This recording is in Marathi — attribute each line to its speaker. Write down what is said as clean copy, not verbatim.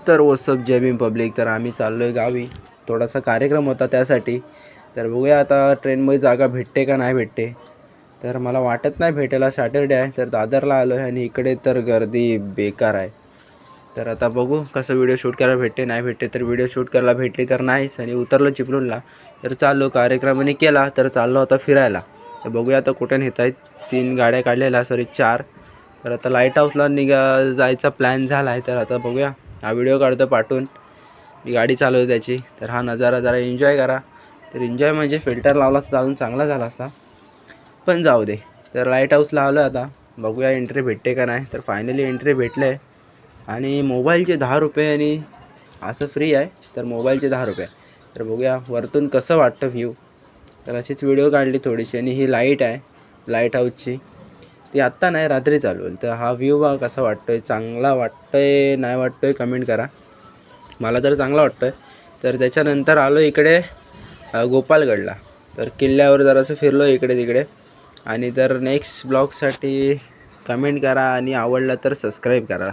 Speaker 1: तर व्हॉट्सअप जय भीम पब्लिक. तर आम्ही चाललो आहे गावी, थोडासा कार्यक्रम होता त्यासाठी. तर बघूया आता ट्रेनमध्ये जागा भेटते का नाही भेटते. तर मला वाटत नाही भेटायला, सॅटर्डे आहे. तर दादरला आलो आहे आणि इकडे तर गर्दी बेकार आहे. तर आता बघू कसं व्हिडिओ शूट करायला भेटते नाही भेटते. तर व्हिडिओ शूट करायला भेटली तर नाहीच, आणि उतरलो चिपळूणला. तर चाललो कार्यक्रमाने केला, तर चाललो आता फिरायला. तर बघूया आता कुठे नेत आहेत. 3 गाड्या काढलेल्या, सॉरी 4. तर आता लाईट हाऊसला जायचा प्लॅन झाला आहे. तर आता बघूया, हा व्हिडिओ काढतो पाठवून, मी गाडी चालवतो त्याची. तर हा नजारा जरा एन्जॉय करा. तर एन्जॉय म्हणजे फिल्टर लावला असता अजून चांगला झाला असता, पण जाऊ दे. तर लाईट हाऊसला आलो आता, बघूया एंट्री भेटते का नाही. तर फायनली एंट्री भेटले आहे, आणि मोबाईलचे 10 रुपये आणि असं फ्री आहे. तर मोबाईलचे 10 रुपये. तर बघूया वरतून कसं वाटतं व्ह्यू. तर अशीच व्हिडिओ काढली थोडीशी. आणि ही लाईट आहे लाईट हाऊसची, ती आत्ता नाही रात्री चालू होईल. तर हा व्ह्यू बघा कसा वाटतोय, चांगला वाटतोय नाही वाटतोय कमेंट करा. मला तर चांगला वाटतोय. तर त्याच्यानंतर आलो इकडे गोपालगडला. तर किल्ल्यावर जरासं फिरलो इकडे तिकडे. आणि तर नेक्स्ट ब्लॉगसाठी कमेंट करा, आणि आवडला तर सबस्क्राईब करा.